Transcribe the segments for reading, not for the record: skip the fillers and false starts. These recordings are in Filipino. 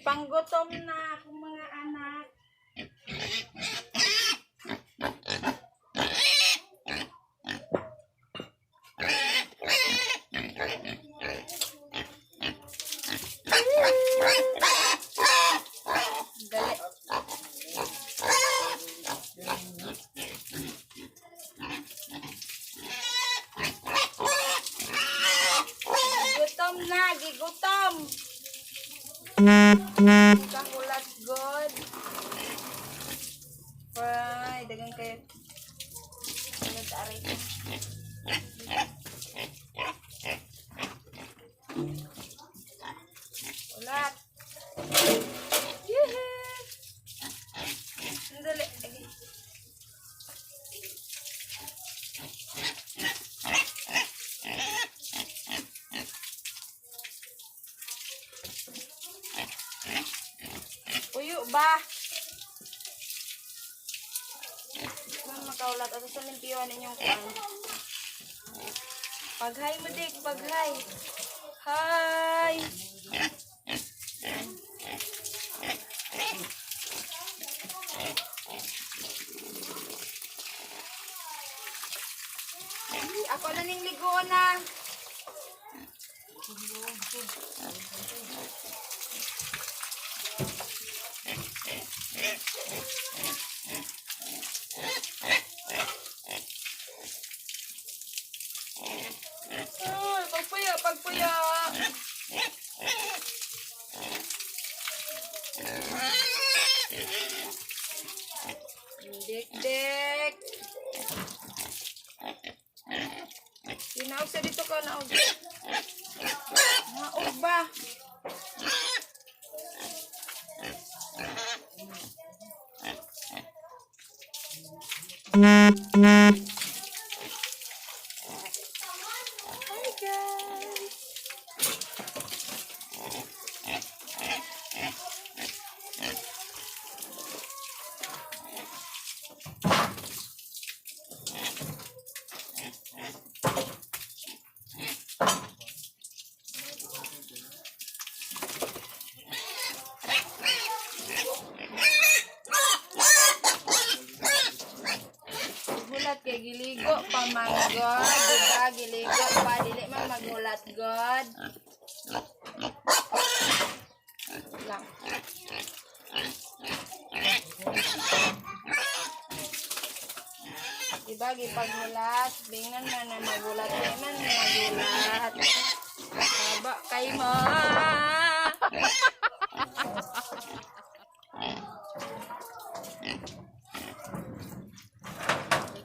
panggutom na akong mga anak. Dali. Gutom na, gigutom. Kahulat god. Fry, dagang kayo. Ulat ari. Ulat. Yehey. Dali. Uyo ba? Makaulat ato sa limpiwan ninyong kan. Paghay mo dik, paghay. Hi. Ako na ning ligo na. Pagpuya, pagpuya. Dek-dek. Tinaog sa dito ka, naog. Naog ba? Hi guys. Gulat kay giligo pa manggod, diba? Giligo pa dili man magulat god. Lang. Diba gipagmulat, bingan man na magulat, di man magulat. Haba kay mo.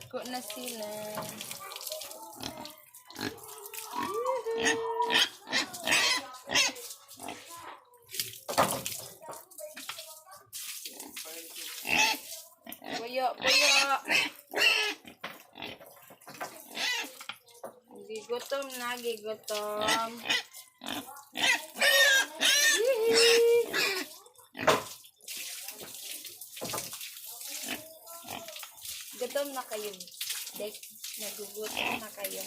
Ikot na sila. Puyo, puyo. Gigutom na, gigutom. Gutom na kayo. Dek, nagugutom na kayo.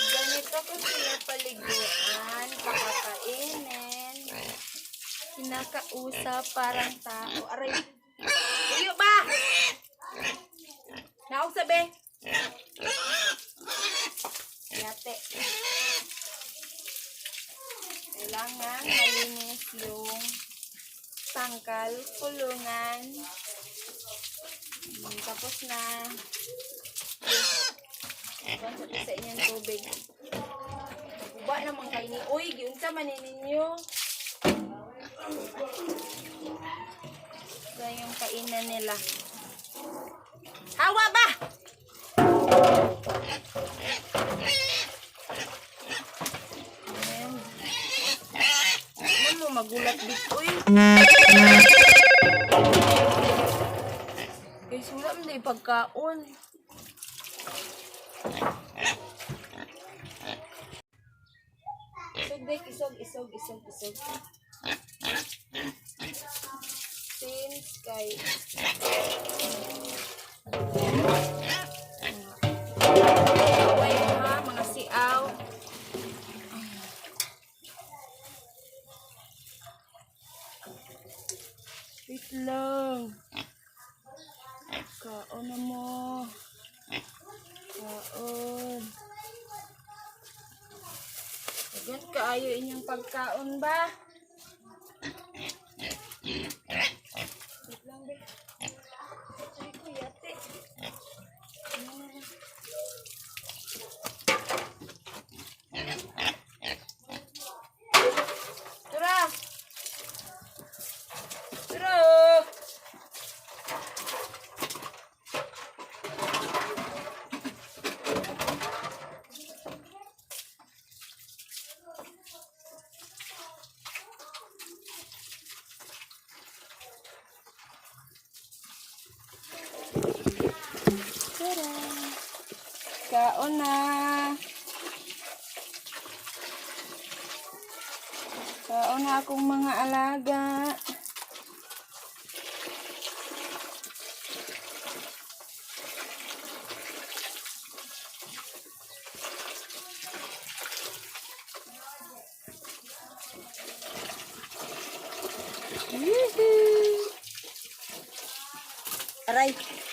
Ganito ko sila paliguan, pakakainin. Kinakausap parang tao. Aray, uyo ba? Naog sabi. Yate. Kailangan malinis yung tangkal, kulungan. Tapos na. Tapos sa inyong tubig. Buba naman kayo ni. Uy, giunsa manin ninyo. Ito yung kainan nila. Hawa ba? Ano mo magulat dito? Uy. Guys, wala mo na ipagkaon. Isog. Since kay mga siaw. kaayo inyong pagkaon ba? Wait lang, be. Ay, kuyate. Tara! Tara! Tara! Kaon na! Kaon na akong mga alaga. Aray!